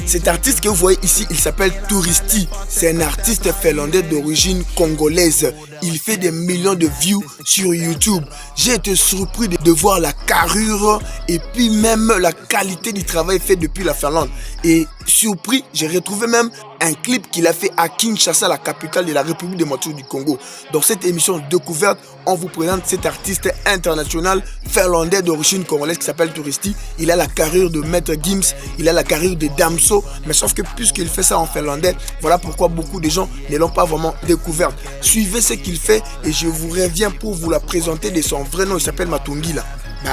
Cet artiste que vous voyez ici, il s'appelle Touristi. C'est un artiste finlandais d'origine congolaise. Il fait des millions de views sur YouTube. J'ai été surpris de voir la carrure et puis même la qualité du travail fait depuis la Finlande. Et surpris, j'ai retrouvé même un clip qu'il a fait à Kinshasa, la capitale de la République démocratique du Congo. Dans cette émission découverte, on vous présente cet artiste international finlandais d'origine congolaise qui s'appelle Touristi. Il a la carrure de Maître Gims, il a la carrure de Damso, mais sauf que puisqu'il fait ça en finlandais, voilà pourquoi beaucoup de gens ne l'ont pas vraiment découvert. Suivez ce qu'il fait et je vous reviens pour vous la présenter de son vrai nom. Il s'appelle Matungila.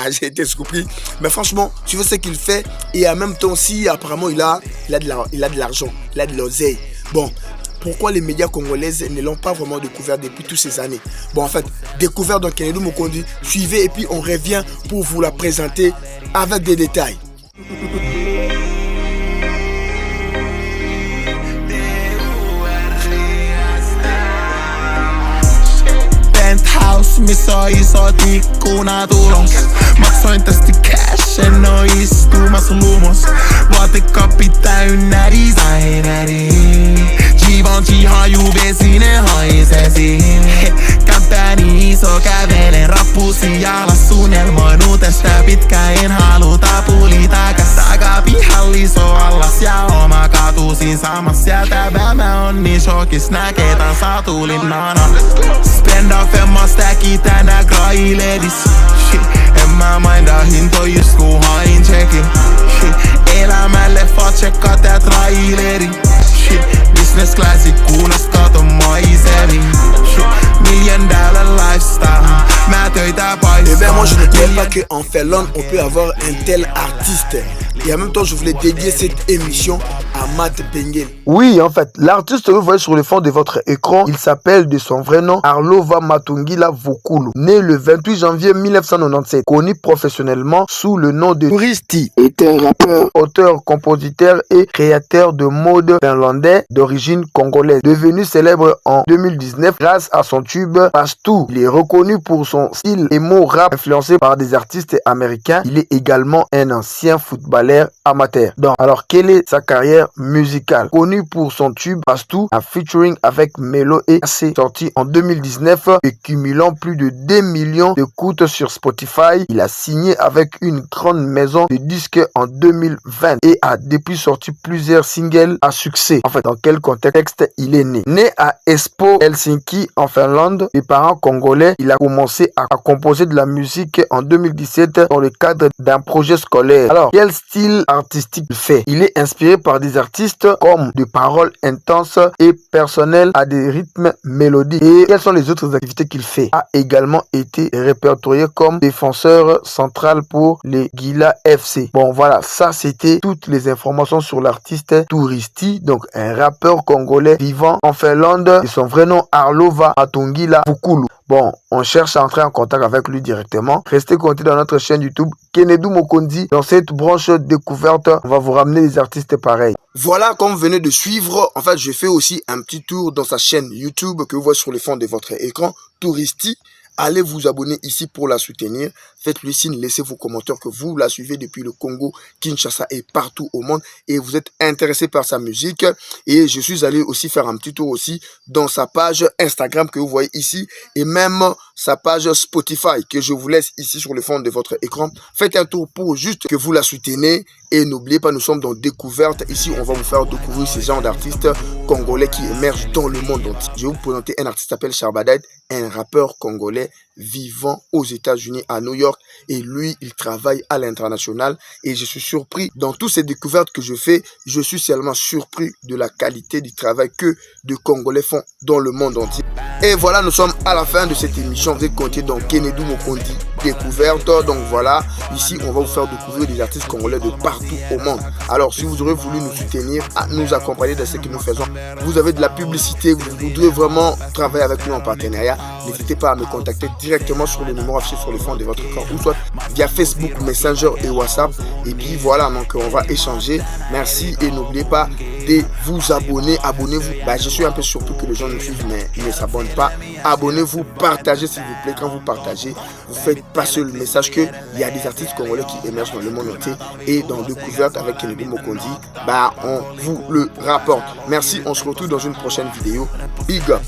J'ai été surpris, mais franchement, suivez ce qu'il fait et en même temps aussi, apparemment, il a de l'argent, il a de l'oseille. Bon, pourquoi les médias congolais ne l'ont pas vraiment découvert depuis toutes ces années? Bon, en fait, découvert dans Kenedu Mokondi, suivez et puis on revient pour vous la présenter avec des détails. Penthouse, missä isot ikkunat ulos. Maksoin tästä cash, en oo istumassa lumos. Vaatekappi täynnä designeria. Givenchy haju vesinen haisesi. Kämpäni iso kävelen rappusi jalas. Suunnelmoinut tästä pitkään, en haluta puli takas. Takapihalliso allas ja oma katusin samassa. Sieltä mä on niin shokis, näkee tän satulin nana. Spend off femma stäki tänä grailedis. En mä mainda hintoja, just kun hain checkin. Elämälle fatsekka tää traileri. Business classic, kuunas kato maisemi. $1 million lifestyle. Mä töitä paistaa. Eh bien moi je ne savais pas qu'en Finlande on peut avoir un tel artiste. Et en même temps je voulais dédier cette émission à Matt Benguel. Oui, en fait, l'artiste que vous voyez sur le fond de votre écran, il s'appelle de son vrai nom Arlova Matungila Vukulu. Né le 28 janvier 1997, connu professionnellement sous le nom de Touristi, est un rappeur, auteur, compositeur et créateur de mode finlandais d'origine congolaise. Devenu célèbre en 2019 grâce à son tube Pastou. Il est reconnu pour son style emo rap influencé par des artistes américains. Il est également un ancien footballeur amateur. Donc, alors quelle est sa carrière musicale? Connu pour son tube Pastou, un featuring avec Melo et AC sorti en 2019 et cumulant plus de 2 millions d'écoutes sur Spotify. Il a signé avec une grande maison de disques en 2020 et a depuis sorti plusieurs singles à succès. En fait, dans quel contexte il est né? Né à Espoo, Helsinki, en Finlande, des parents congolais, il a commencé à composer de la musique en 2017 dans le cadre d'un projet scolaire. Alors, quel style artistique il fait? Il est inspiré par des artistes comme des paroles intenses et personnelles à des rythmes mélodiques. Et quelles sont les autres activités qu'il fait? A également été répertorié comme défenseur central pour les Gila FC. Bon voilà, ça c'était toutes les informations sur l'artiste Touristi, donc un rappeur congolais vivant en Finlande et son vrai nom Arlova Matungila Vukulu. Bon, on cherche à entrer en contact avec lui directement. Restez connectés dans notre chaîne YouTube Kenedu Mokondi. Dans cette branche découverte, on va vous ramener des artistes pareils. Voilà, comme vous venez de suivre, en fait, je fais aussi un petit tour dans sa chaîne YouTube que vous voyez sur le fond de votre écran, Touristi. Allez vous abonner ici pour la soutenir. Faites-lui signe, laissez vos commentaires que vous la suivez depuis le Congo, Kinshasa et partout au monde. Et vous êtes intéressé par sa musique. Et je suis allé aussi faire un petit tour aussi dans sa page Instagram que vous voyez ici. Et même sa page Spotify que je vous laisse ici sur le fond de votre écran. Faites un tour pour juste que vous la soutenez. Et n'oubliez pas, nous sommes dans Découverte. Ici, on va vous faire découvrir ces genres d'artistes congolais qui émergent dans le monde entier. Je vais vous présenter un artiste qui s'appelle Charbadite, un rappeur congolais vivant aux États-Unis, à New York. Et lui, il travaille à l'international. Et je suis surpris, dans toutes ces découvertes que je fais, je suis seulement surpris de la qualité du travail que de Congolais font dans le monde entier. Et voilà, nous sommes à la fin de cette émission. Vous êtes connectés dans Kenedu Mokondi Découverte. Donc voilà, ici, on va vous faire découvrir des artistes congolais de partout au monde. Alors, si vous aurez voulu nous soutenir, nous accompagner dans ce que nous faisons, vous avez de la publicité, vous voudrez vraiment travailler avec nous en partenariat, n'hésitez pas à me contacter directement sur le numéro affiché sur le fond de votre écran ou soit via Facebook, Messenger et WhatsApp. Et puis voilà, donc on va échanger. Merci et n'oubliez pas de vous abonner. Abonnez-vous. Je suis un peu surpris que les gens nous suivent mais ils ne s'abonnent pas. Abonnez-vous, partagez s'il vous plaît. Quand vous partagez, vous faites passer le message qu'il y a des artistes congolais qui émergent dans le monde entier et dans Découverte avec Kennedy Mokondi, bah on vous le rapporte. Merci, on se retrouve dans une prochaine vidéo. Big up!